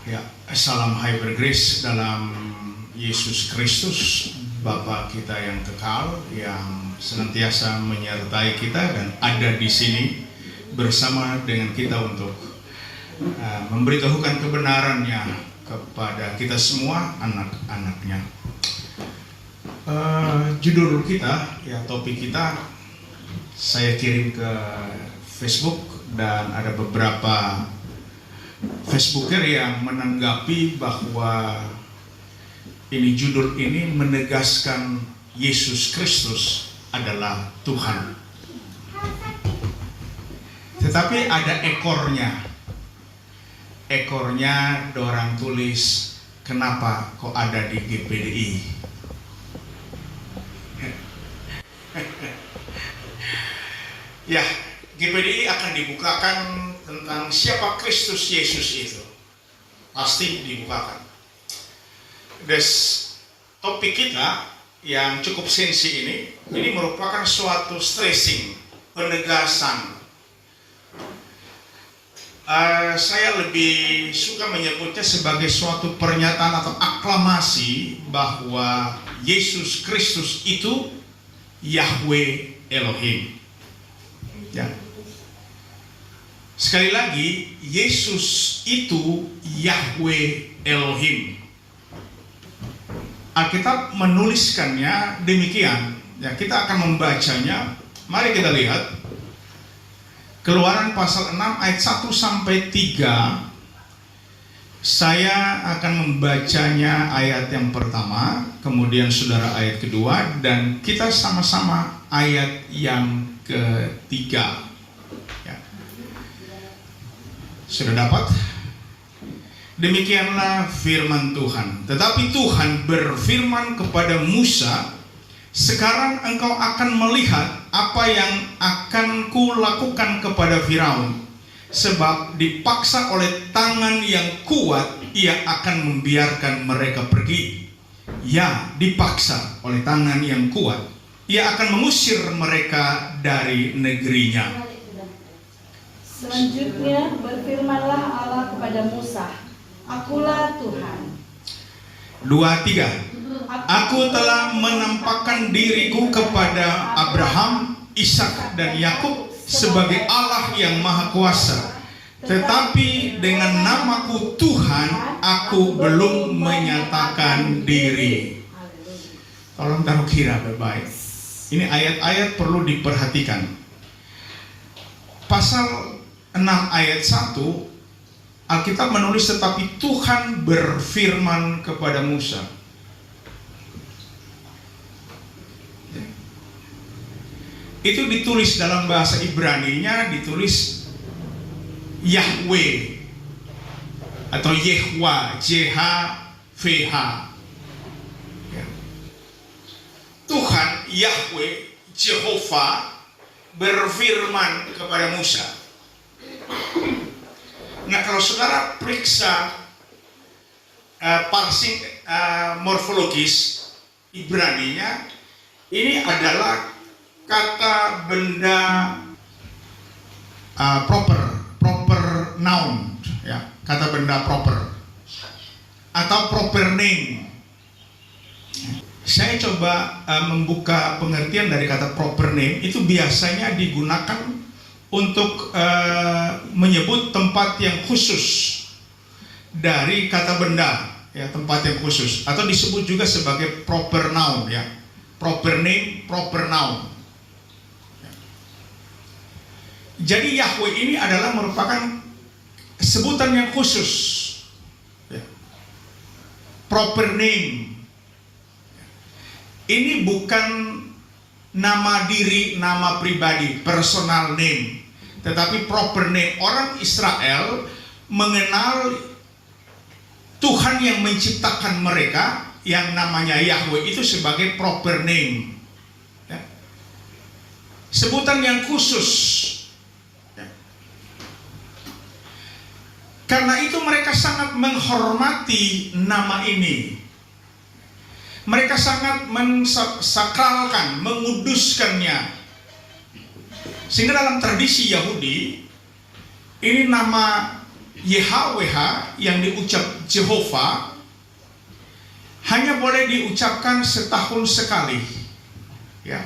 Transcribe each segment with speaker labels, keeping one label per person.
Speaker 1: Ya, salam High Grace dalam Yesus Kristus, Bapa kita yang kekal, yang senantiasa menyertai kita dan ada di sini bersama dengan kita untuk memberitahukan kebenarannya kepada kita semua, anak-anaknya. Judul kita, ya topik kita, saya kirim ke Facebook dan ada beberapa Facebooker yang menanggapi bahwa judul ini menegaskan Yesus Kristus adalah Tuhan. Tetapi ada ekornya. Ekornya dorang tulis, kenapa kok ada di GPDI? Ya, GPDI akan dibukakan tentang siapa Kristus Yesus itu. Pasti dibukakan. Topik kita yang cukup sensi ini merupakan suatu stressing, penegasan. Saya lebih suka menyebutnya sebagai suatu pernyataan atau aklamasi bahwa Yesus Kristus itu Yahweh Elohim. Ya. Sekali lagi, Yesus itu Yahweh Elohim. Alkitab menuliskannya demikian. Ya, kita akan membacanya. Mari kita lihat. Keluaran pasal 6 ayat 1 sampai 3. Saya akan membacanya ayat yang pertama, kemudian saudara ayat kedua, dan kita sama-sama ayat yang ketiga. Sudah dapat? Demikianlah firman Tuhan. Tetapi Tuhan berfirman kepada Musa, sekarang engkau akan melihat apa yang akan kulakukan kepada Firaun. Sebab dipaksa oleh tangan yang kuat, ia akan membiarkan mereka pergi. Ya, dipaksa oleh tangan yang kuat, ia akan mengusir mereka dari negerinya.
Speaker 2: Selanjutnya berfirmanlah Allah kepada Musa, Akulah Tuhan.
Speaker 1: 2, 3. Aku telah menampakkan diriku kepada Abraham, Ishak dan Yakub sebagai Allah yang Maha Kuasa. Tetapi dengan namaku Tuhan, aku belum menyatakan diri. Tolong taruh kira baik-baik. Ini ayat-ayat perlu diperhatikan. Pasal 6 ayat 1, Alkitab menulis tetapi Tuhan berfirman kepada Musa. Itu ditulis dalam bahasa Ibrani-nya, ditulis Yahweh atau Yehwa, JHVH. Tuhan Yahweh, Jehovah berfirman kepada Musa. Nah, kalau saudara periksa parsing morfologis Ibrani-nya, ini adalah kata benda proper noun, ya, kata benda proper atau proper name. Saya coba membuka pengertian dari kata proper name. Itu biasanya digunakan untuk menyebut tempat yang khusus dari kata benda, ya, tempat yang khusus, atau disebut juga sebagai proper noun, ya, proper name, proper noun. Jadi Yahweh ini adalah merupakan sebutan yang khusus, ya. Proper name. Ini bukan nama diri, nama pribadi, personal name, tetapi proper name. Orang Israel mengenal Tuhan yang menciptakan mereka, yang namanya Yahweh, itu sebagai proper name, ya. Sebutan yang khusus, ya. Karena itu mereka sangat menghormati nama ini. Mereka sangat mensakralkan, menguduskannya. Sehingga dalam tradisi Yahudi, ini nama YHWH yang diucap Jehovah hanya boleh diucapkan setahun sekali, ya.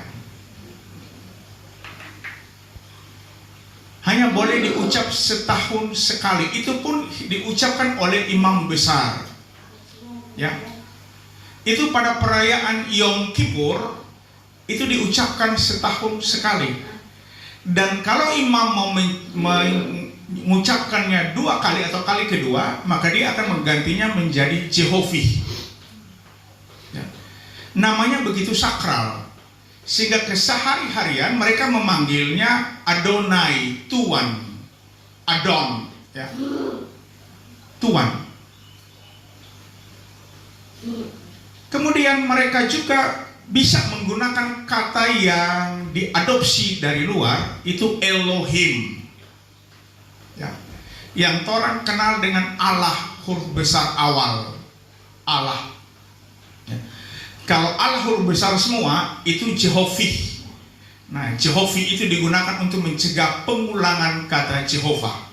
Speaker 1: Hanya boleh diucap setahun sekali. Itu pun diucapkan oleh imam besar, ya. Itu pada perayaan Yom Kippur itu diucapkan setahun sekali. Dan kalau imam mau mengucapkannya 2 kali atau kali kedua, maka dia akan menggantinya menjadi Jehovih. Ya. Namanya begitu sakral, sehingga kesehari-harian mereka memanggilnya Adonai, Tuan, Adon, ya. Tuan. Kemudian mereka juga bisa menggunakan kata yang diadopsi dari luar, itu Elohim, ya. Yang orang kenal dengan Allah, huruf besar awal, Allah. Ya. Kalau Allah huruf besar semua itu Jehovih. Nah, Jehovih itu digunakan untuk mencegah pengulangan kata Jehovah.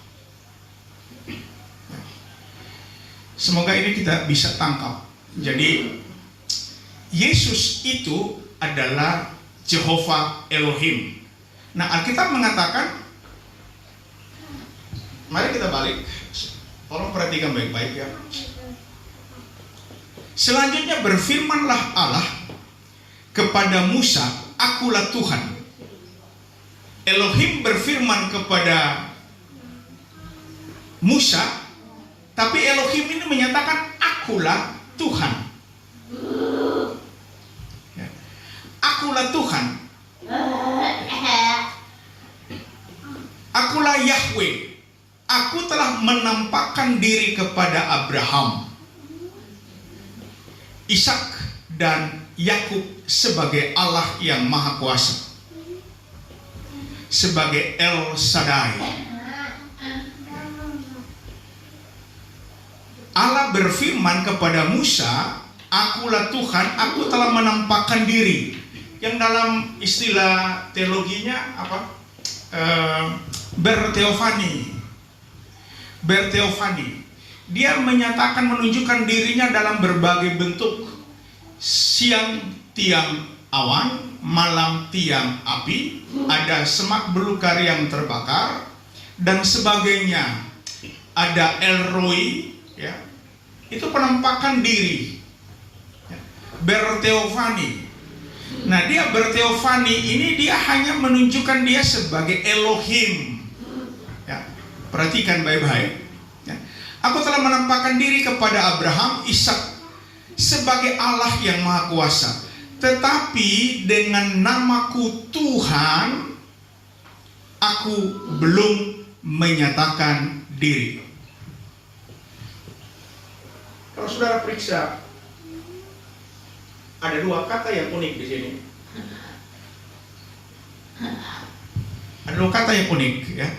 Speaker 1: Semoga ini kita bisa tangkap. Jadi Yesus itu adalah Jehovah Elohim. Nah, Alkitab mengatakan, mari kita balik. Tolong perhatikan baik-baik, ya. Selanjutnya berfirmanlah Allah kepada Musa, "Akulah Tuhan." Elohim berfirman kepada Musa, tapi Elohim ini menyatakan akulah Tuhan. Ya. Akulah Tuhan. Akulah Yahweh. Aku telah menampakkan diri kepada Abraham, Ishak dan Yakub sebagai Allah yang Maha Kuasa, sebagai El Shaddai. Allah berfirman kepada Musa, "Akulah Tuhan, aku telah menampakkan diri." Yang dalam istilah teologinya apa? Berteofani. Berteofani. Dia menyatakan, menunjukkan dirinya dalam berbagai bentuk. Siang tiang awan, malam tiang api, ada semak belukar yang terbakar, dan sebagainya. Ada El Roi, ya. Itu penampakan diri. Berteofani. Nah, dia berteofani ini dia hanya menunjukkan dia sebagai Elohim. Ya, perhatikan baik-baik. Ya. Aku telah menampakkan diri kepada Abraham, Ishak sebagai Allah yang Maha Kuasa. Tetapi dengan namaku Tuhan, aku belum menyatakan diri. Kalau saudara periksa, ada 2 kata yang unik di sini. Ada 2 kata yang unik, ya.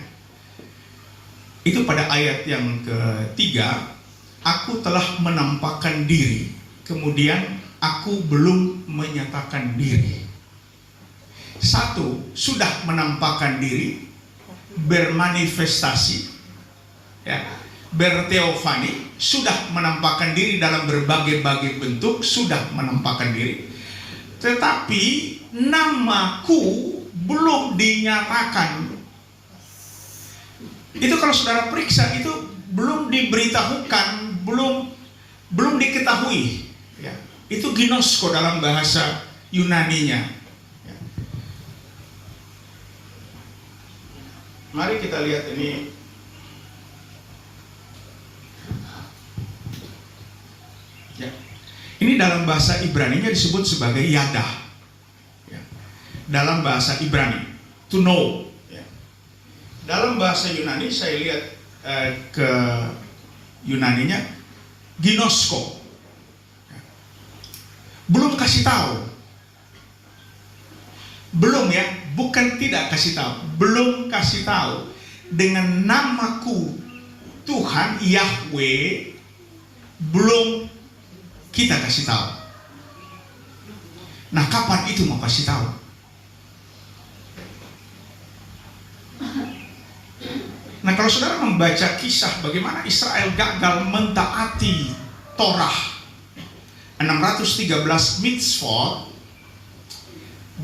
Speaker 1: Itu pada ayat yang ketiga, aku telah menampakkan diri. Kemudian aku belum menyatakan diri. 1, sudah menampakkan diri, bermanifestasi, ya. Berteofani, sudah menampakkan diri dalam berbagai-bagai bentuk, sudah menampakkan diri. Tetapi namaku belum dinyatakan. Itu kalau saudara periksa, itu belum diberitahukan, belum diketahui, ya. Itu ginosko dalam bahasa Yunaninya, ya. Mari kita lihat ini. Ya. Ini dalam bahasa Ibrani-nya disebut sebagai yadah, ya. Dalam bahasa Ibrani, to know, ya. Dalam bahasa Yunani saya lihat ke Yunaninya ginosko, ya. Belum kasih tahu, belum, ya, bukan tidak kasih tahu, belum kasih tahu. Dengan namaku Tuhan Yahweh belum kita kasih tahu. Nah, kapan itu mau kasih tahu? Nah, Nah, kalau saudara membaca kisah bagaimana Israel gagal mentaati Torah 613 mitzvot,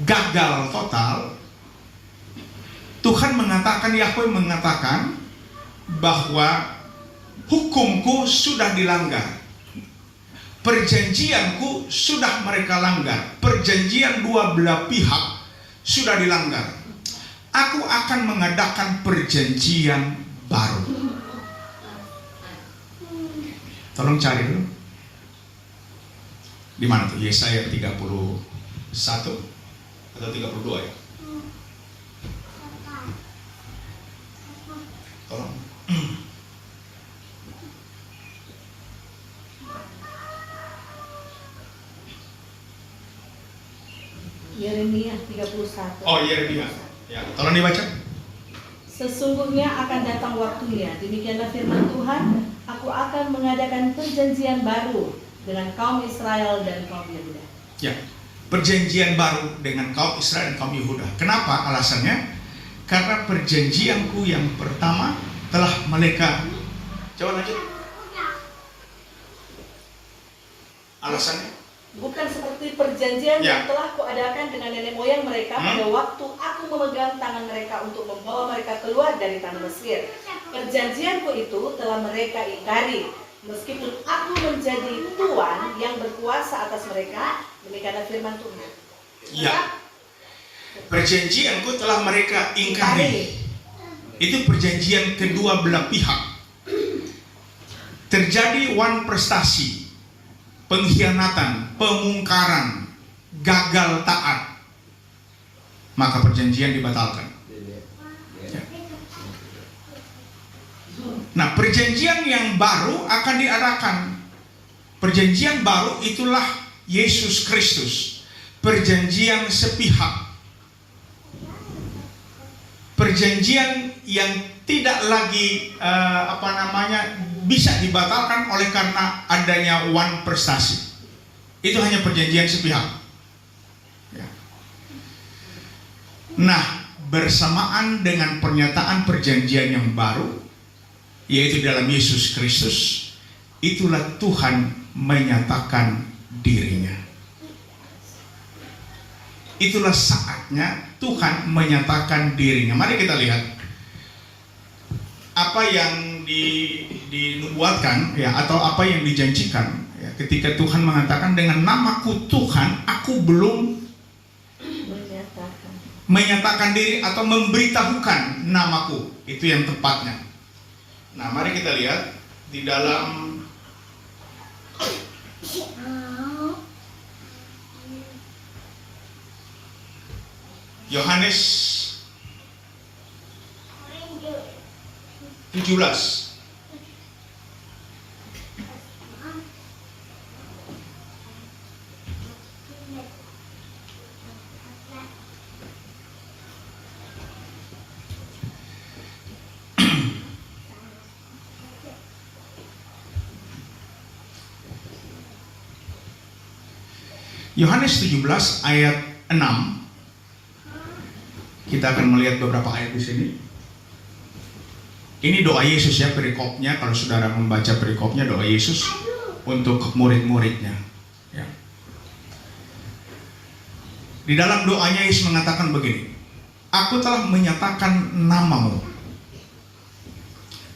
Speaker 1: gagal total. Tuhan mengatakan, Yahweh mengatakan bahwa hukumku sudah dilanggar, perjanjianku sudah mereka langgar, perjanjian dua belah pihak sudah dilanggar. Aku akan mengadakan perjanjian baru. Tolong cari dulu. Di mana tuh? Yesaya 31 atau 32 ya? Tolong.
Speaker 2: Yeremia 31.
Speaker 1: Oh, Yeremia. Ya, tolong dibaca.
Speaker 2: Sesungguhnya akan datang waktunya, demikianlah firman Tuhan, aku akan mengadakan perjanjian baru dengan kaum Israel dan kaum Yehuda.
Speaker 1: Ya, perjanjian baru dengan kaum Israel dan kaum Yehuda. Kenapa? Alasannya karena perjanjianku yang pertama telah mereka. Coba lanjut. Alasannya?
Speaker 2: Bukan seperti perjanjian yang telah kuadakan dengan nenek moyang mereka pada waktu aku memegang tangan mereka untuk membawa mereka keluar dari tanah Mesir. Perjanjianku itu telah mereka ingkari, meskipun aku menjadi tuan yang berkuasa atas mereka. Demikianlah firman Tuhan.
Speaker 1: Ya, perjanjianku telah mereka ingkari. Itu perjanjian kedua belah pihak. Terjadi wan prestasi, pengkhianatan, pemungkaran, gagal taat, maka perjanjian dibatalkan. Ya. Nah, perjanjian yang baru akan diadakan. Perjanjian baru itulah Yesus Kristus. Perjanjian sepihak. Perjanjian yang tidak lagi bisa dibatalkan oleh karena adanya wan prestasi. Itu hanya perjanjian sepihak. Ya. Nah, bersamaan dengan pernyataan perjanjian yang baru, yaitu dalam Yesus Kristus, itulah Tuhan menyatakan dirinya. Itulah saatnya Tuhan menyatakan dirinya. Mari kita lihat apa yang dinubuatkan ya, atau apa yang dijanjikan ya, ketika Tuhan mengatakan dengan namaku Tuhan aku belum menyatakan diri atau memberitahukan namaku. Itu yang tepatnya. Nah, mari kita lihat di dalam Yohanes 17. Yohanes 17 ayat 6. Kita akan melihat beberapa ayat di sini. Ini doa Yesus ya, perikopnya. Kalau saudara membaca perikopnya, doa Yesus untuk murid-muridnya. Ya. Di dalam doanya Yesus mengatakan begini, aku telah menyatakan namamu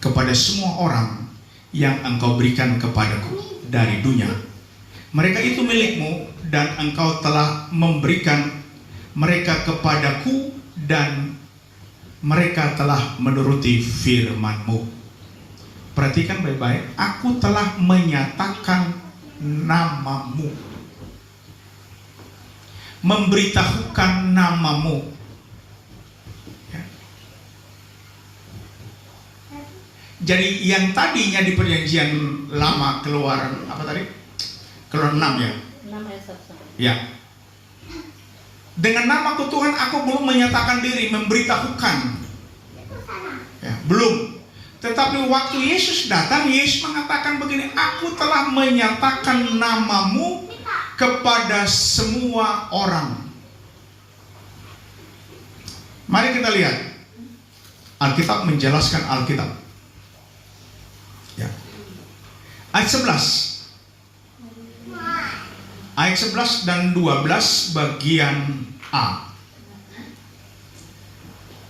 Speaker 1: kepada semua orang yang engkau berikan kepadaku dari dunia. Mereka itu milikmu dan engkau telah memberikan mereka kepadaku dan mereka telah menuruti firman-Mu. Perhatikan baik-baik, aku telah menyatakan namamu, memberitahukan namamu. Ya. Jadi yang tadinya di perjanjian lama keluar apa tadi? Keluar 6 ya.
Speaker 2: 6 ayat 1.
Speaker 1: Ya. Dengan namaku Tuhan aku belum menyatakan diri, memberitahukan. Ya, belum. Tetapi waktu Yesus datang, Yesus mengatakan begini, aku telah menyatakan namamu kepada semua orang. Mari kita lihat Alkitab menjelaskan Alkitab. Ya. Ayat 11. Ayat 11 dan 12 bagian A.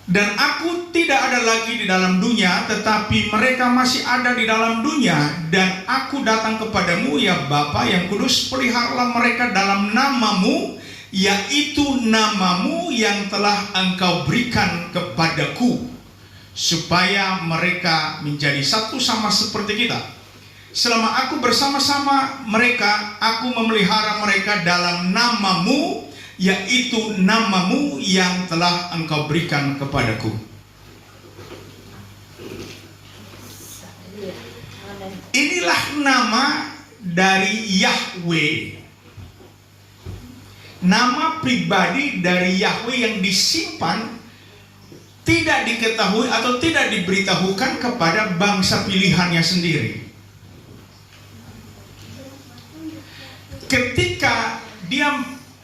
Speaker 1: Dan aku tidak ada lagi di dalam dunia, tetapi mereka masih ada di dalam dunia. Dan aku datang kepadamu, ya Bapa yang kudus, peliharalah mereka dalam namamu, yaitu namamu yang telah engkau berikan kepadaku, supaya mereka menjadi satu sama seperti kita. Selama aku bersama-sama mereka, aku memelihara mereka dalam namamu, yaitu namamu yang telah engkau berikan kepadaku. Inilah nama dari Yahweh, nama pribadi dari Yahweh yang disimpan, tidak diketahui atau tidak diberitahukan kepada bangsa pilihannya sendiri. Ketika dia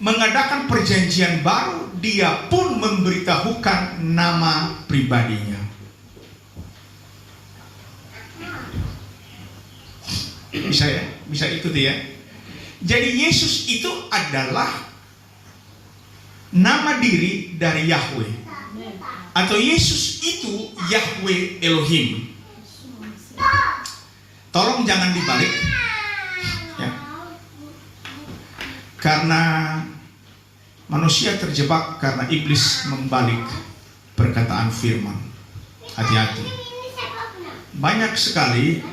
Speaker 1: mengadakan perjanjian baru, dia pun memberitahukan nama pribadinya. Bisa ikuti ya. Jadi Yesus itu adalah nama diri dari Yahweh, atau Yesus itu Yahweh Elohim. Tolong jangan dibalik ya. Karena manusia terjebak karena iblis membalik perkataan firman. Hati-hati. Banyak sekali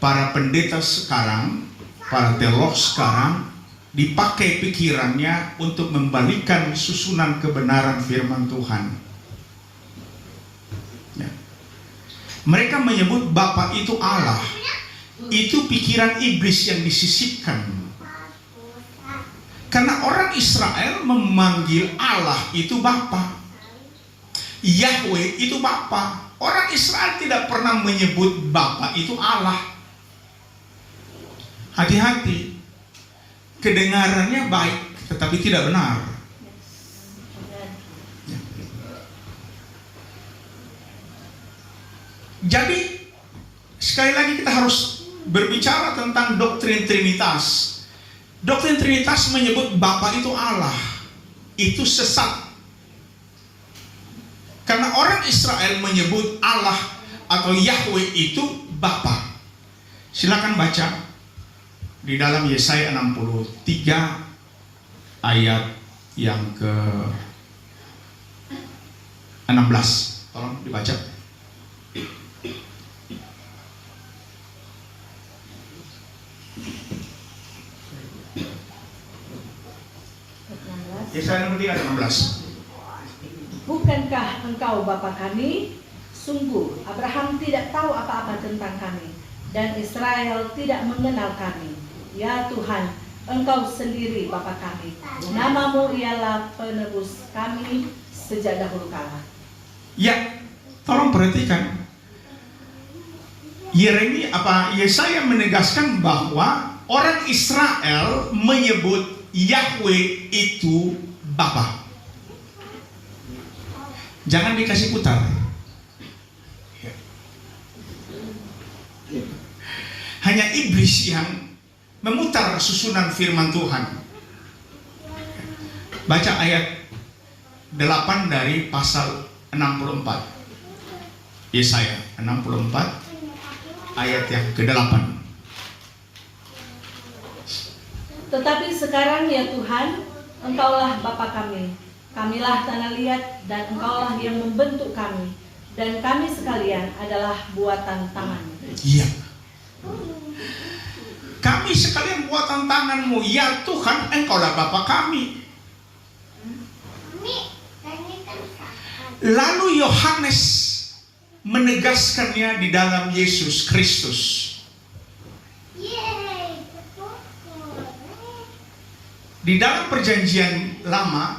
Speaker 1: para pendeta sekarang, para teolog sekarang, dipakai pikirannya untuk membalikkan susunan kebenaran firman Tuhan. Ya. Mereka menyebut Bapa itu Allah. Itu pikiran iblis yang disisipkan. Karena orang Israel memanggil Allah itu Bapa, Yahweh itu Bapa. Orang Israel tidak pernah menyebut Bapa itu Allah. Hati-hati, kedengarannya baik tetapi tidak benar. Jadi sekali lagi kita harus berbicara tentang doktrin Trinitas. Doktrin Trinitas menyebut Bapa itu Allah. Itu sesat. Karena orang Israel menyebut Allah atau Yahweh itu Bapa. Silakan baca di dalam Yesaya 63 ayat yang ke-16. Tolong dibaca. Yesaya 63 ayat 16.
Speaker 2: Bukankah engkau Bapa kami? Sungguh Abraham tidak tahu apa-apa tentang kami, dan Israel tidak mengenal kami. Ya Tuhan, engkau sendiri Bapa kami. Namamu ialah penebus kami sejak dahulu kala.
Speaker 1: Ya, tolong perhatikan. Yesaya menegaskan bahwa orang Israel menyebut Yahweh itu Bapa. Jangan dikasih putar. Hanya iblis yang memutar susunan firman Tuhan. Baca ayat 8 dari pasal 64. Yesaya 64 ayat yang ke-8.
Speaker 2: Tetapi sekarang ya Tuhan, engkaulah Bapa kami. Kamilah tanah liat dan engkaulah yang membentuk kami. Dan kami sekalian adalah buatan tangan-Mu.
Speaker 1: Iya. Kami sekalian buatan tangan-Mu. Ya Tuhan, engkaulah Bapa kami. Lalu Yohanes menegaskannya di dalam Yesus Kristus. Di dalam perjanjian lama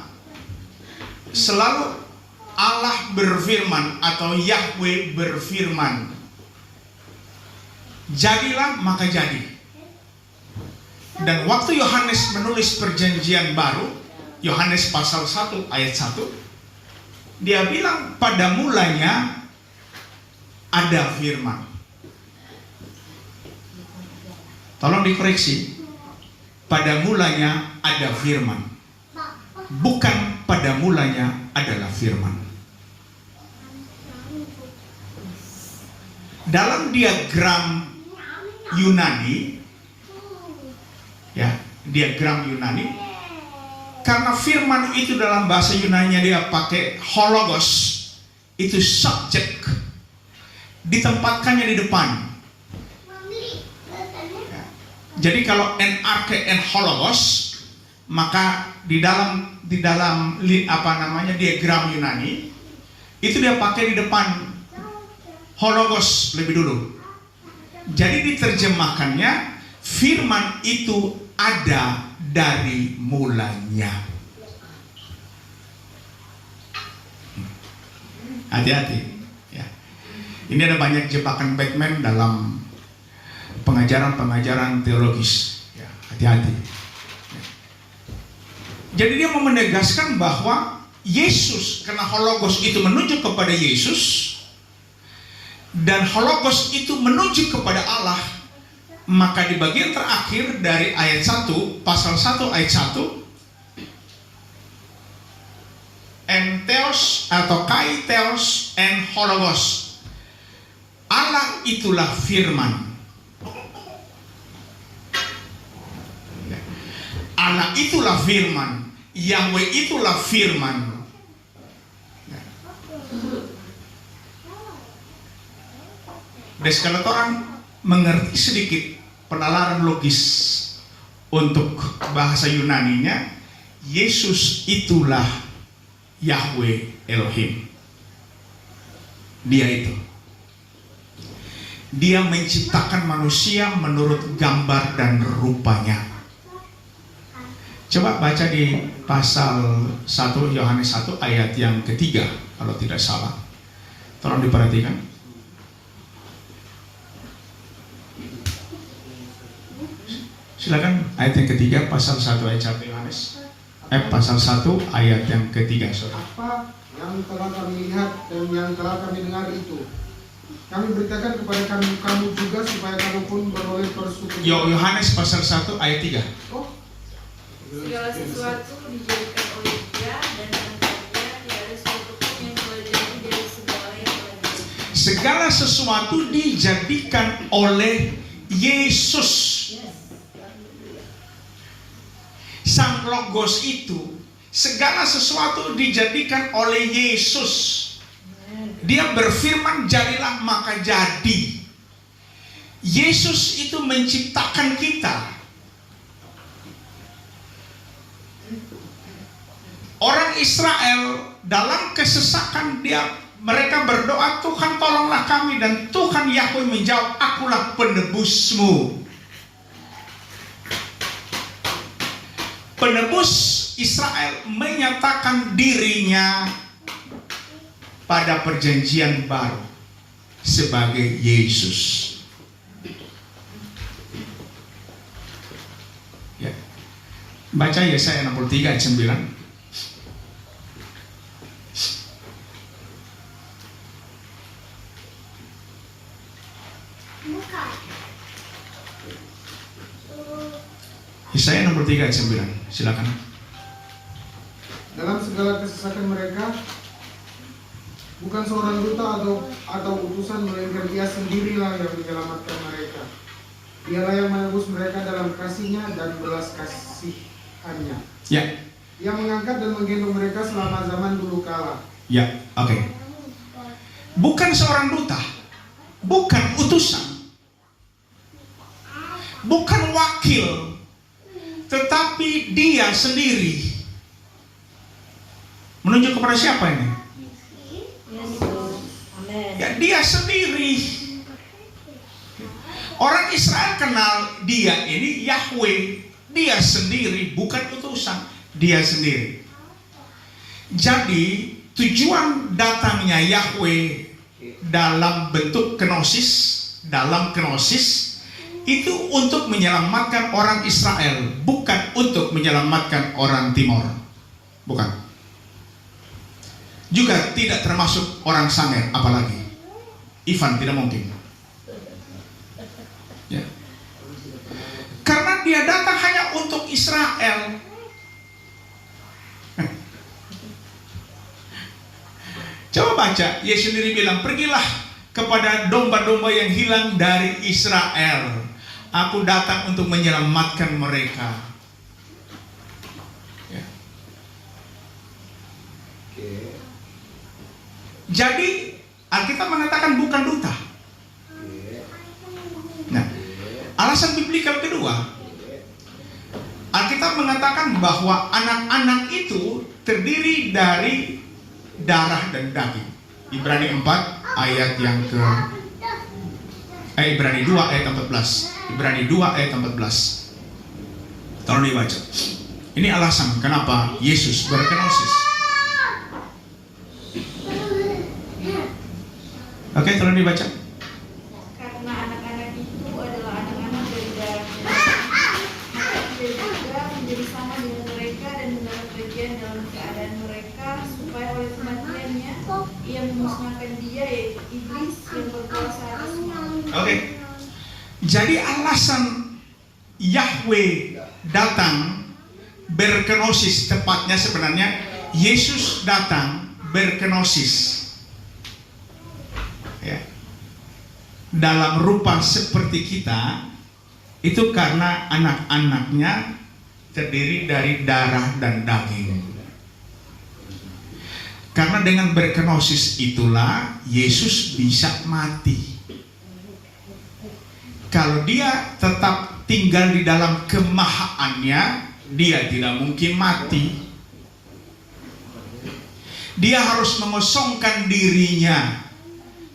Speaker 1: selalu Allah berfirman atau Yahweh berfirman, jadilah maka jadi. Dan waktu Yohanes menulis perjanjian baru, Yohanes pasal 1 ayat 1, dia bilang pada mulanya ada firman. Tolong dikoreksi. Pada mulanya ada firman. Bukan pada mulanya adalah firman. Dalam diagram Yunani, ya, diagram Yunani, karena firman itu dalam bahasa Yunani dia pakai hologos, itu subjek, ditempatkannya di depan. Ya. Jadi kalau NRK and hologos, maka di dalam diagram Yunani itu dia pakai di depan hologos lebih dulu. Jadi diterjemahkannya firman itu ada dari mulanya. Hati-hati ya. Ini ada banyak jebakan Batman dalam pengajaran teologis ya, hati-hati ya. Jadi dia mau menegaskan bahwa Yesus, karena hologos itu menunjuk kepada Yesus dan hologos itu menuju kepada Allah, maka di bagian terakhir dari ayat 1, pasal 1 ayat 1, entheos atau kaitheos and hologos, Allah itulah firman. Allah itulah firman, Yahweh itulah firman. Dan kalau orang mengerti sedikit penalaran logis untuk bahasa Yunaninya, Yesus itulah Yahweh Elohim. Dia itu. Dia menciptakan manusia menurut gambar dan rupanya. Coba baca di pasal 1 Yohanes 1 ayat yang ketiga kalau tidak salah. Tolong diperhatikan. Silakan ayat yang ketiga, pasal 1 ayat 1 Yohanes. Pasal 1 ayat yang ketiga, saudara.
Speaker 3: Apa yang telah kami lihat dan yang telah kami dengar itu, kami beritakan kepada kamu juga supaya kamu pun beroleh persekutuan.
Speaker 1: Yohanes pasal 1 ayat 3.
Speaker 3: Oh.
Speaker 4: Segala sesuatu dijadikan oleh Dia dan tanpa Dia tidak ada sesuatu pun yang boleh jadi dari segala yang telah dijadikan.
Speaker 1: Segala sesuatu dijadikan oleh Yesus. Sang Logos itu, segala sesuatu dijadikan oleh Yesus. Dia berfirman, jadilah maka jadi. Yesus itu menciptakan kita. Orang Israel dalam kesesakan mereka berdoa, Tuhan tolonglah kami, dan Tuhan Yahweh menjawab, akulah penebusmu. Penebus Israel menyatakan dirinya pada perjanjian baru sebagai Yesus. Ya. Baca Yesaya 63 ayat 9. Yesaya 63 ayat 9. Silakan.
Speaker 3: Dalam segala kesesakan mereka, bukan seorang duta atau utusan, melainkan Dia sendirilah yang menyelamatkan mereka. Dialah yang menebus mereka dalam kasih-Nya dan belas kasihan-Nya.
Speaker 1: Ya.
Speaker 3: Dia mengangkat dan menggendong mereka selama zaman dulu kala.
Speaker 1: Ya, oke. Bukan seorang duta, bukan utusan, bukan wakil, tetapi Dia sendiri. Menunjuk kepada siapa ini? Ya, Dia sendiri. Orang Israel kenal Dia ini Yahweh. Dia sendiri, bukan utusan. Dia sendiri. Jadi tujuan datangnya Yahweh dalam bentuk kenosis, itu untuk menyelamatkan orang Israel, bukan untuk menyelamatkan orang Timor. Bukan. Juga tidak termasuk orang Sanger apalagi. Ivan, tidak mungkin. Ya. Karena dia datang hanya untuk Israel. Coba baca, Yesus sendiri bilang, pergilah kepada domba-domba yang hilang dari Israel. Aku datang untuk menyelamatkan mereka. Ya. Jadi Alkitab mengatakan bukan duta. Nah, alasan biblikal kedua, Alkitab mengatakan bahwa anak-anak itu terdiri dari darah dan daging. Ibrani 4 ayat yang ke Ibrani 2 ayat 14. Ibrani 2 ayat 14. Tolong dibaca. Ini alasan kenapa Yesus berkenosis. Oke, tolong dibaca.
Speaker 4: Karena anak-anak itu adalah anak-anak dari darahnya, maka dia juga menjadi sama dengan mereka dan mendapat bagian dalam keadaan mereka, supaya oleh kematiannya ia memusnahkan dia, yaitu iblis yang berkuasa atasnya.
Speaker 1: Oke. Jadi alasan Yahweh datang berkenosis, tepatnya sebenarnya Yesus datang berkenosis. Ya. Dalam rupa seperti kita, itu karena anak-anaknya terdiri dari darah dan daging. Karena dengan berkenosis itulah Yesus bisa mati. Kalau dia tetap tinggal di dalam kemahaannya, dia tidak mungkin mati. Dia harus mengosongkan dirinya.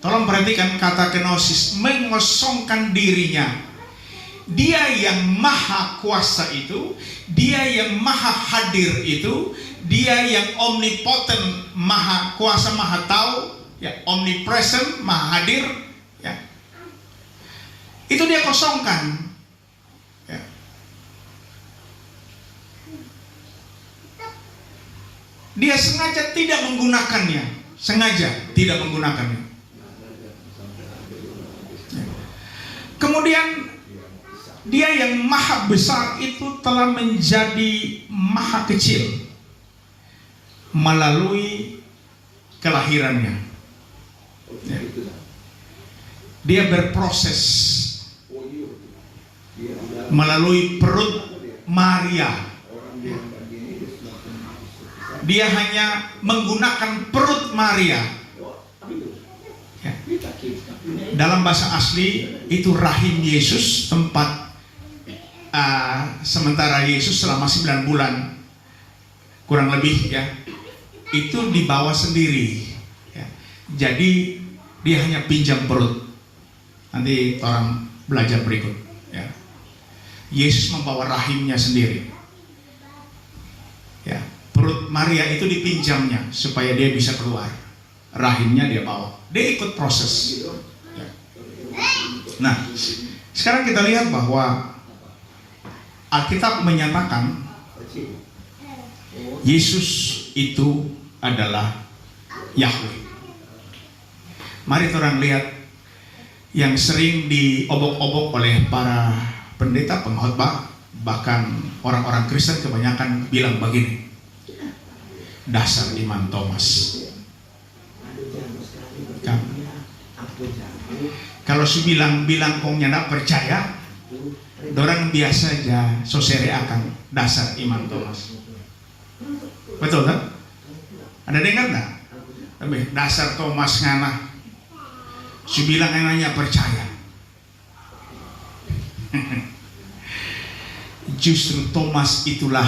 Speaker 1: Tolong perhatikan kata kenosis, mengosongkan dirinya. Dia yang maha kuasa itu, dia yang maha hadir itu, dia yang omnipotent, maha kuasa, maha tahu, ya, omnipresent, maha hadir, ya. Itu dia kosongkan. Ya. Dia sengaja tidak menggunakannya, sengaja tidak menggunakannya. Kemudian dia yang maha besar itu telah menjadi maha kecil melalui kelahirannya. Ya. Dia berproses melalui perut Maria. Dia hanya menggunakan perut Maria. Ya. Dalam bahasa asli itu rahim Yesus, tempat sementara Yesus selama 9 bulan kurang lebih, ya, itu dibawa sendiri, ya. Jadi dia hanya pinjam perut. Nanti orang belajar berikut, ya. Yesus membawa rahimnya sendiri, ya. Perut Maria itu dipinjamnya supaya dia bisa keluar. Rahimnya dia bawa. Dia ikut proses, ya. Nah, sekarang kita lihat bahwa Alkitab menyatakan Yesus itu adalah Yahweh. Mari orang lihat yang sering diobok-obok oleh para pendeta, pengkhotbah, bahkan orang-orang Kristen kebanyakan bilang begini, dasar iman Thomas. Kan? Kalau su bilang kong nggak percaya, orang biasa aja sosere akan dasar iman Thomas. Betul kan? Ada dengar nggak? Dasar Thomas ngana. Su bilang enaknya percaya. Justru Thomas itulah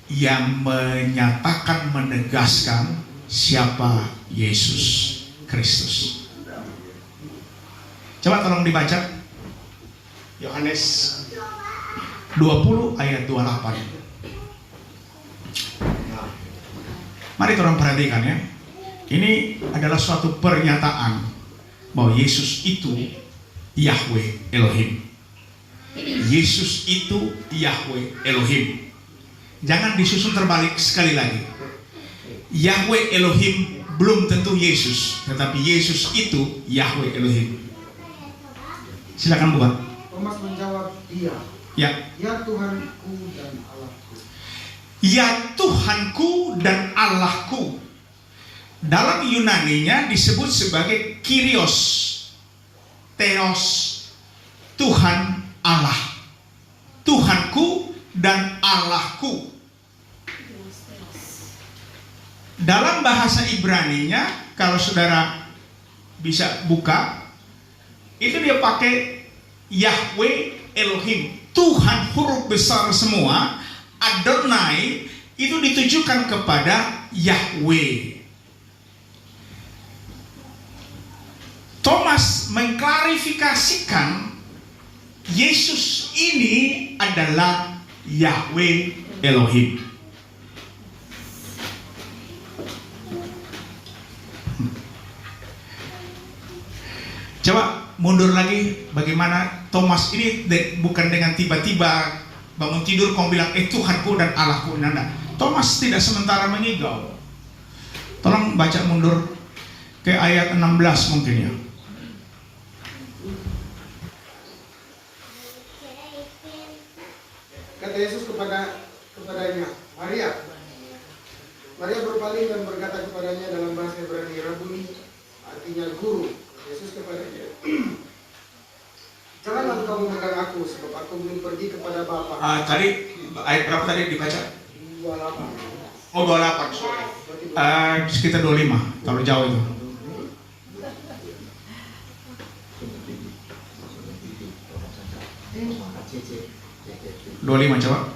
Speaker 1: yang menyatakan, menegaskan siapa Yesus Kristus. Coba tolong dibaca Yohanes 20 ayat 28. Mari tolong perhatikan, ya. Ini adalah suatu pernyataan bahwa Yesus itu Yahweh Elohim. Yesus itu Yahweh Elohim. Jangan disusun terbalik sekali lagi. Yahweh Elohim belum tentu Yesus, tetapi Yesus itu Yahweh Elohim. Silakan buka.
Speaker 3: Thomas menjawab, "Iya,
Speaker 1: Ya.
Speaker 3: ya Tuhanku dan Allahku."
Speaker 1: Ya Tuhanku dan Allahku. Dalam Yunaninya disebut sebagai Kyrios, Theos, Tuhan Allah. Tuhanku dan Allahku. Dalam bahasa Ibraninya, kalau saudara bisa buka, itu dia pakai Yahweh Elohim. Tuhan huruf besar semua, Adonai, itu ditujukan kepada Yahweh. Thomas mengklarifikasikan Yesus ini adalah Yahweh Elohim. Coba mundur lagi, bagaimana Thomas ini bukan dengan tiba-tiba bangun tidur kau bilang Tuhanku dan Allahku. Nanda. Thomas tidak sementara mengigau. Tolong baca mundur ke ayat 16 mungkin ya.
Speaker 3: Kata Yesus kepadanya, "Maria." Maria berpaling dan berkata kepadanya dalam bahasa Ibrani, "Rabuni," artinya guru. Yesus kepadanya, "Janganlah kamu memegang aku, sebab aku belum pergi kepada Bapa."
Speaker 1: Tadi ayat berapa tadi dibaca?
Speaker 3: 28.
Speaker 1: Oh 28, sorry. Sekitar 25, kalau jauh itu. Dua 25 coba.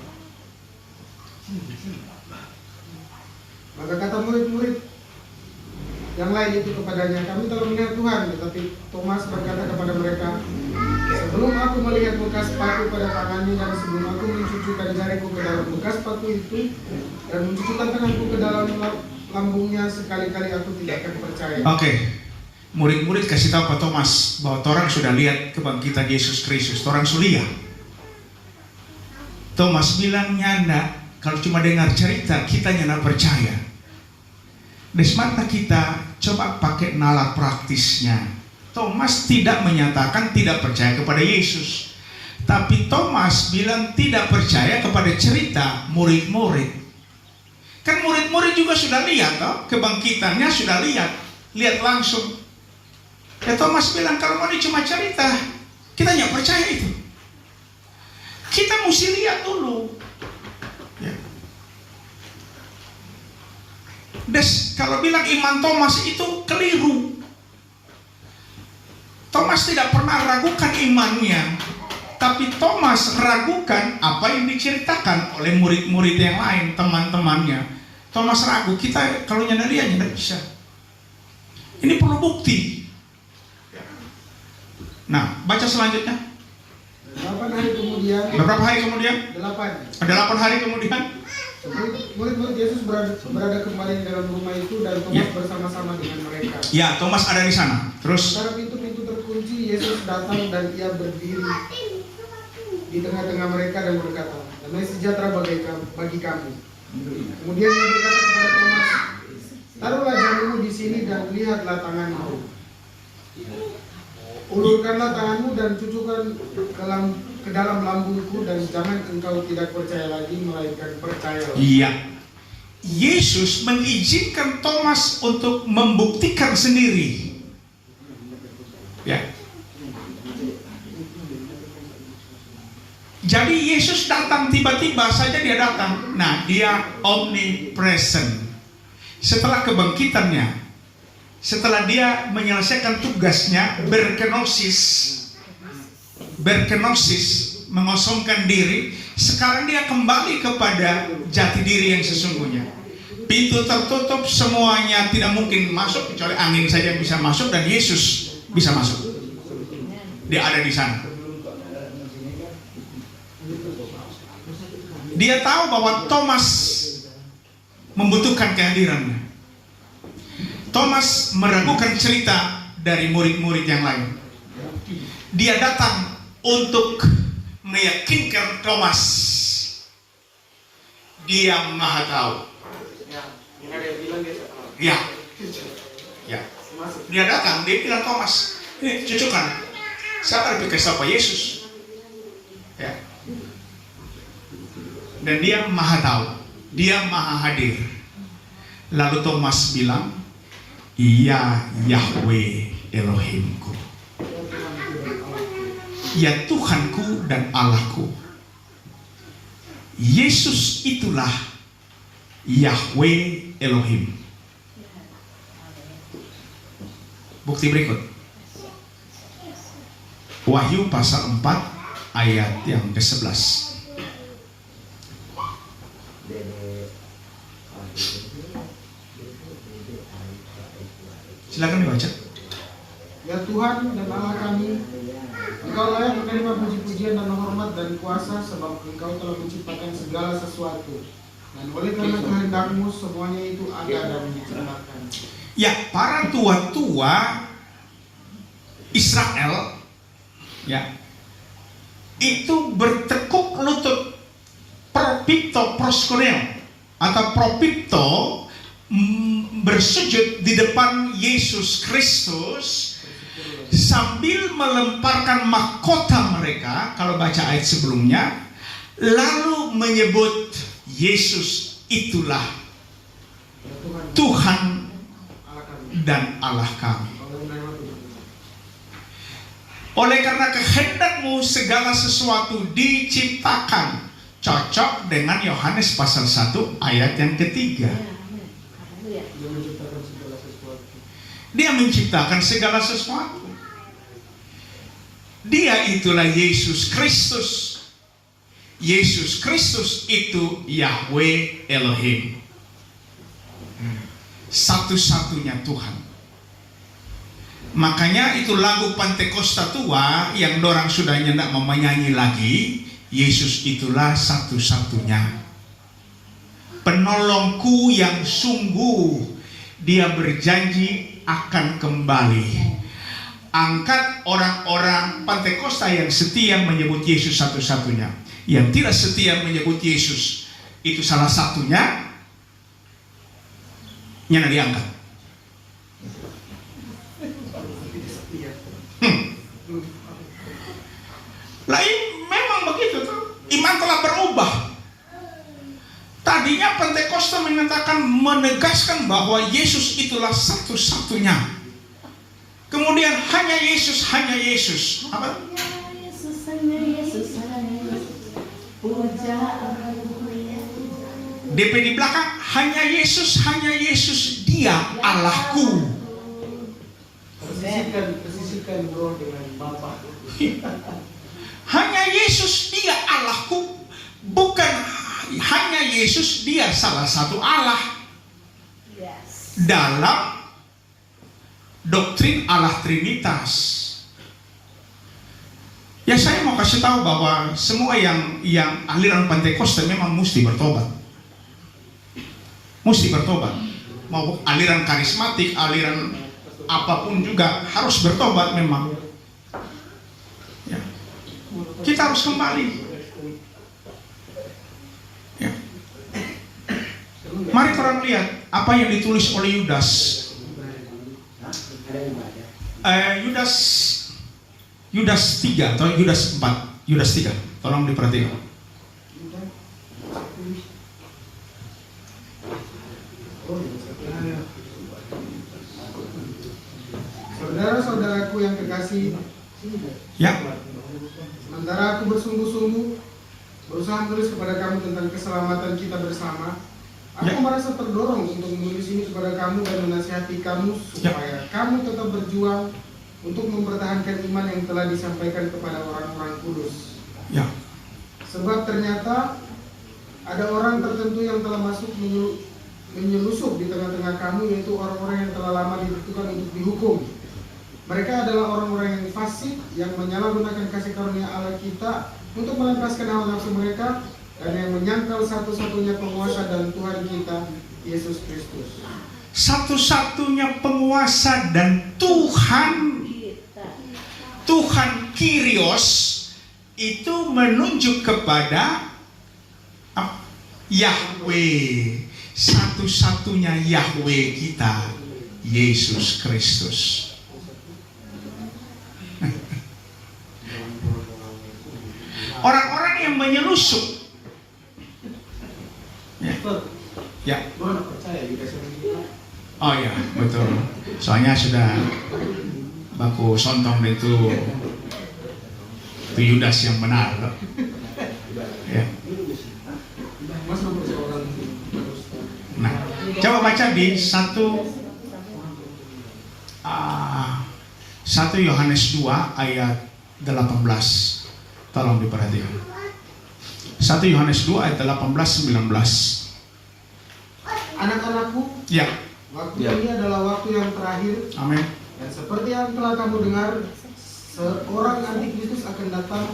Speaker 3: Maka kata murid-murid yang lain itu kepadanya, "Kami telah melihat Tuhan." Tetapi Thomas berkata kepada mereka, "Sebelum aku melihat bekas paku pada tangannya dan sebelum aku mencucukkan jariku ke dalam bekas paku itu dan mencucukkan tanganku ke dalam lambungnya, sekali-kali aku tidak akan percaya."
Speaker 1: Oke. Murid-murid kasih tahu ke Thomas bahwa orang sudah lihat kebangkitan Yesus Kristus, orang sulia. Thomas bilang, "Nyanda, kalau cuma dengar cerita kita nyanda percaya." Desmata kita coba pakai nalar praktisnya. Thomas tidak menyatakan tidak percaya kepada Yesus, tapi Thomas bilang tidak percaya kepada cerita murid-murid. Kan murid-murid juga sudah lihat toh, kebangkitannya sudah lihat langsung. Ya Thomas bilang, kalau mau ini cuma cerita, kita nggak percaya itu. Kita mesti lihat dulu. Ya. Kalau bilang iman Thomas itu keliru. Thomas tidak pernah ragukan imannya, tapi Thomas ragukan apa yang diceritakan oleh murid-murid yang lain, teman-temannya. Thomas ragu, kita kalau nyanda lihat nyanda bisa. Ini perlu bukti. Nah, baca selanjutnya.
Speaker 3: 8 hari kemudian.
Speaker 1: Berapa hari kemudian?
Speaker 3: 8.
Speaker 1: 8 hari kemudian.
Speaker 3: Murid-murid Yesus berada kembali di dalam rumah itu dan Thomas bersama-sama dengan mereka.
Speaker 1: Ya, Thomas ada di sana. Terus
Speaker 3: Secara pintu-pintu terkunci, Yesus datang dan ia berdiri di tengah-tengah mereka dan berkata, "Damai sejahtera bagi kamu." Kemudian ia berkata kepada Thomas, "Taruhlah jarimu di sini dan lihatlah tanganmu. Ulurkanlah tanganmu dan cucukkan ke dalam lambungku, dan jangan engkau tidak percaya lagi, melainkan percayalah."
Speaker 1: iya. Yesus mengizinkan Thomas untuk membuktikan sendiri. Ya. Jadi Yesus datang tiba-tiba saja dia datang. Nah, dia omnipresent. Setelah kebangkitannya, setelah dia menyelesaikan tugasnya berkenosis, mengosongkan diri, sekarang dia kembali kepada jati diri yang sesungguhnya. Pintu tertutup, semuanya tidak mungkin masuk kecuali angin saja yang bisa masuk dan Yesus bisa masuk. Dia ada di sana. Dia tahu bahwa Thomas membutuhkan kehadirannya. Thomas meragukan cerita dari murid-murid yang lain. Dia datang untuk meyakinkan Thomas. Dia Maha tahu. Ya, Ya,
Speaker 3: Masuk.
Speaker 1: dia datang, dia bilang Thomas, ini cucukan, siapa berpikir siapa Yesus? Ya. Dan dia maha tahu, dia maha hadir. Lalu Thomas bilang, iya Yahweh Elohimku, ya Tuhanku dan Allahku. Yesus itulah Yahweh Elohim. Bukti berikut, Wahyu pasal 4 ayat yang ke-11. Silakan dibaca.
Speaker 3: Ya Tuhan dan Allah kami, Engkau layak menerima puji-pujian dan hormat dan kuasa, sebab Engkau telah menciptakan segala sesuatu, dan oleh karena kehendak-Mu semuanya itu ada dan diciptakan.
Speaker 1: Ya, para tua-tua Israel ya itu bertekuk lutut, propito proskuneo atau propito, bersujud di depan Yesus Kristus sambil melemparkan mahkota mereka, kalau baca ayat sebelumnya, lalu menyebut Yesus itulah Tuhan dan Allah kami. Oleh karena kehendak-Mu segala sesuatu diciptakan. Cocok dengan Yohanes pasal 1 ayat yang ketiga. Dia menciptakan segala sesuatu. Dia itulah Yesus Kristus. Yesus Kristus itu Yahweh Elohim, satu-satunya Tuhan. Makanya itu lagu Pantekosta tua yang dorang sudah nyendak mau menyanyi lagi, Yesus itulah satu-satunya penolongku yang sungguh, dia berjanji akan kembali. Angkat orang-orang Pantekosta yang setia menyebut Yesus satu-satunya. Yang tidak setia menyebut Yesus itu salah satunya, nyana diangkat. Lain memang begitu tuh. Iman telah berubah. Tadinya Pentakosta menyatakan, menegaskan bahwa Yesus itulah satu-satunya. Kemudian hanya Yesus, hanya Yesus. Apa? DP di belakang, hanya Yesus, dia Allahku.
Speaker 3: Persisikan roh dengan Bapa.
Speaker 1: Hanya Yesus, dia Allahku. Bukan hanya Yesus, dia salah satu Allah. Dalam doktrin Allah Trinitas. Ya, saya mau kasih tahu bahwa semua yang aliran Pentakosta memang mesti bertobat. Mesti bertobat. Mau aliran karismatik, aliran apapun juga harus bertobat memang. Ya. Kita harus kembali. Ya. Mari orang lihat apa yang ditulis oleh Yudas. Yudas 3 atau Yudas 4. Yudas 3. Tolong diperhatikan.
Speaker 3: Saudara-saudaraku yang kekasih,
Speaker 1: Ya.
Speaker 3: sementara aku bersungguh-sungguh berusaha menulis kepada kamu tentang keselamatan kita bersama, aku merasa terdorong untuk menulis ini kepada kamu dan menasihati kamu supaya kamu tetap berjuang untuk mempertahankan iman yang telah disampaikan kepada orang-orang kudus.
Speaker 1: Ya.
Speaker 3: Sebab ternyata ada orang tertentu yang telah masuk menyelusup di tengah-tengah kamu, yaitu orang-orang yang telah lama ditentukan untuk dihukum. Mereka adalah orang-orang yang fasik, yang menyalahgunakan kasih karunia Allah kita untuk melampiaskan hawa nafsu mereka, dan yang menyangkal satu-satunya penguasa dan Tuhan kita, Yesus Kristus.
Speaker 1: Satu-satunya penguasa dan Tuhan Kyrios itu menunjuk kepada Yahweh, satu-satunya Yahweh kita, Yesus Kristus. Orang-orang yang menyelusup, ya. Oh ya, betul. Soalnya sudah baku sontong itu Yudas yang benar. Ya. Nah, coba baca di 1 Yohanes 2 ayat 18. Tolong diperhatikan. 1 Yohanes 2 ayat 18-19.
Speaker 3: Anak-anakku,
Speaker 1: Ya.
Speaker 3: waktu ini adalah waktu yang terakhir.
Speaker 1: Amin.
Speaker 3: Dan seperti yang telah kamu dengar, seorang antikristus akan datang.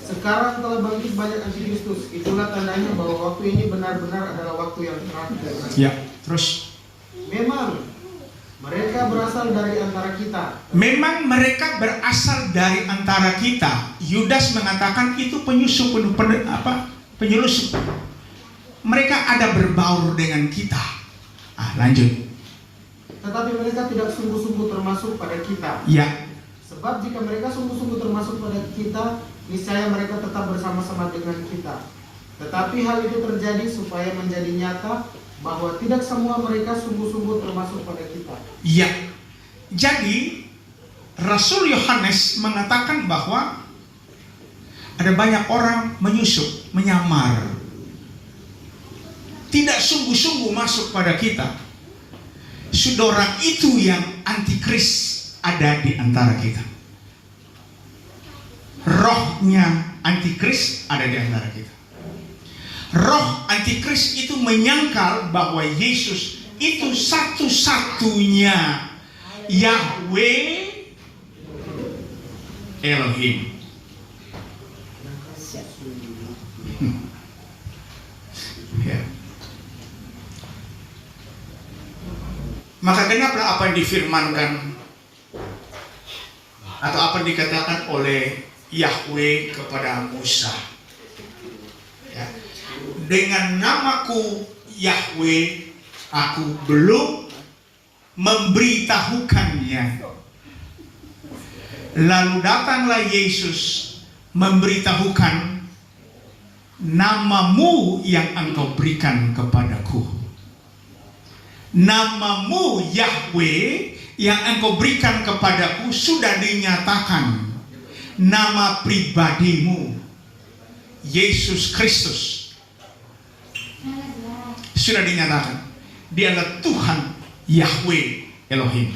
Speaker 3: Sekarang telah bangkit banyak antikristus. Itulah tandanya bahwa waktu ini benar-benar adalah waktu yang terakhir.
Speaker 1: Ya, terus
Speaker 3: Memang mereka berasal dari antara kita.
Speaker 1: memang mereka berasal dari antara kita. Yudas mengatakan itu penyusup, penyelusup. Mereka ada berbaur dengan kita. Lanjut.
Speaker 3: Tetapi mereka tidak sungguh-sungguh termasuk pada kita.
Speaker 1: Ya.
Speaker 3: Sebab jika mereka sungguh-sungguh termasuk pada kita, niscaya mereka tetap bersama-sama dengan kita. Tetapi hal itu terjadi supaya menjadi nyata bahwa tidak semua mereka sungguh-sungguh termasuk pada kita.
Speaker 1: Ya. Jadi Rasul Yohanes mengatakan bahwa ada banyak orang menyusup, menyamar, tidak sungguh-sungguh masuk pada kita. Saudara, itu yang antikris ada di antara kita. Rohnya antikris ada di antara kita. Roh antikris itu menyangkal bahwa Yesus itu satu-satunya Yahweh Elohim. Ya. Maka kenapa apa yang difirmankan atau apa yang dikatakan oleh Yahweh kepada Musa, ya, dengan namaku Yahweh aku belum memberitahukannya. Lalu datanglah Yesus memberitahukan, namamu yang engkau berikan kepadaku, namamu Yahweh yang engkau berikan kepadaku sudah dinyatakan. Nama pribadimu Yesus Kristus sudah dinyatakan. Dia adalah Tuhan Yahweh Elohim.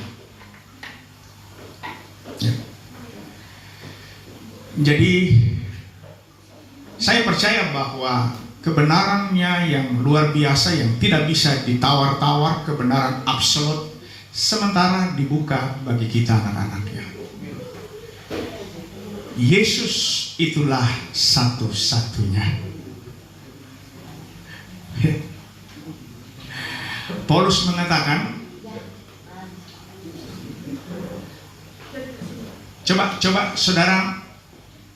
Speaker 1: Ya. Jadi saya percaya bahwa kebenarannya yang luar biasa, yang tidak bisa ditawar-tawar, kebenaran absolut, sementara dibuka bagi kita anak-anaknya. Yesus itulah satu-satunya. Paulus mengatakan, coba saudara,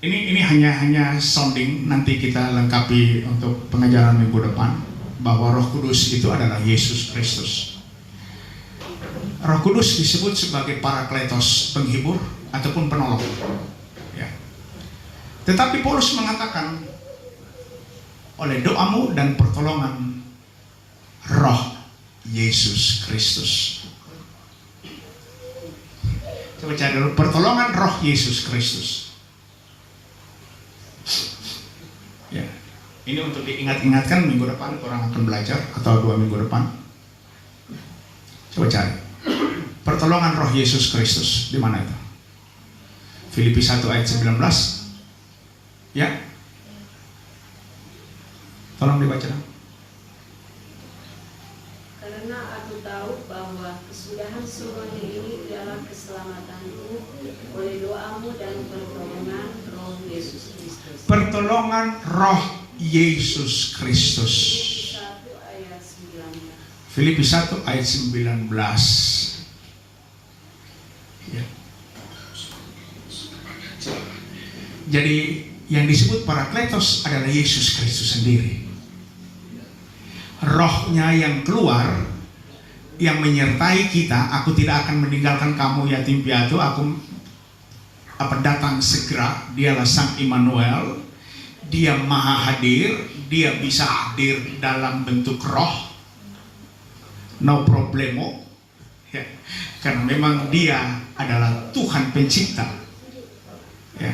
Speaker 1: ini hanya sounding, nanti kita lengkapi untuk pengajaran minggu depan, bahwa Roh Kudus itu adalah Yesus Kristus. Roh Kudus disebut sebagai Parakletos, penghibur ataupun penolong. Ya. Tetapi Paulus mengatakan, oleh doamu dan pertolongan Roh Yesus Kristus. Coba cari dulu, pertolongan Roh Yesus Kristus. Ya, ini untuk diingat-ingatkan minggu depan orang akan belajar, atau 2 minggu depan. Coba cari pertolongan Roh Yesus Kristus, di mana itu? Filipi 1 ayat 19. Ya, tolong dibaca dong.
Speaker 5: Karena aku tahu bahwa kesudahan semuanya ini adalah keselamatanmu oleh doamu dan pertolongan Roh Yesus Kristus.
Speaker 1: Pertolongan Roh Yesus Kristus.
Speaker 5: 1 ayat 19.
Speaker 1: Filipi 1 ayat 19. Ya. Jadi yang disebut Parakletos adalah Yesus Kristus sendiri. Rohnya yang keluar yang menyertai kita. Aku tidak akan meninggalkan kamu yatim piatu, aku datang segera. Dialah Sang Immanuel. Dia maha hadir, dia bisa hadir dalam bentuk roh, no problemo ya. Karena memang dia adalah Tuhan pencipta ya.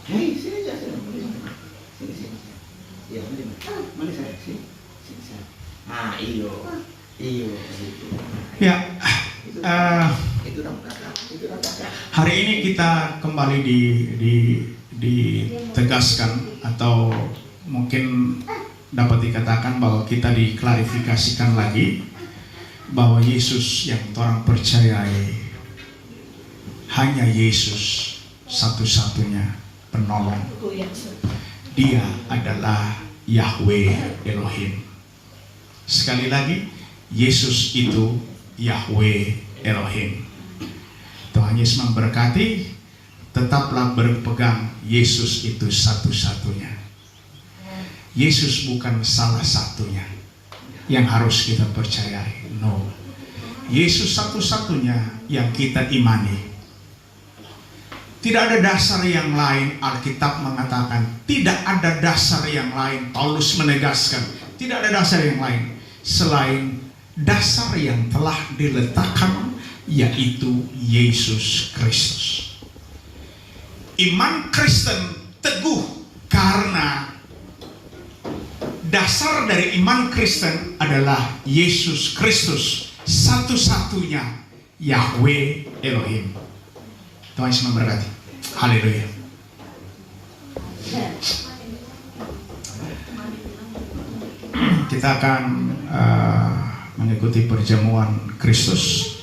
Speaker 6: Hei, sini aja, sini. Ya, mana saya? Sini. Ah, iyo, gitu.
Speaker 1: Ya,
Speaker 6: Itu dong kakak.
Speaker 1: hari ini kita kembali ditegaskan atau mungkin dapat dikatakan bahwa kita diklarifikasikan lagi bahwa Yesus yang orang percayai hanya Yesus satu-satunya penolong. Dia adalah Yahweh Elohim. Sekali lagi, Yesus itu Yahweh Elohim. Tuhan Yesus memberkati. Tetaplah berpegang Yesus itu satu-satunya. Yesus bukan salah satunya yang harus kita percayai. No. Yesus satu-satunya yang kita imani. Tidak ada dasar yang lain. Alkitab mengatakan tidak ada dasar yang lain. Paulus menegaskan tidak ada dasar yang lain selain dasar yang telah diletakkan, yaitu Yesus Kristus. Iman Kristen teguh karena dasar dari iman Kristen adalah Yesus Kristus satu-satunya Yahweh Elohim. Tuhan Yesus memberkati. Haleluya. Kita akan mengikuti perjamuan Kristus.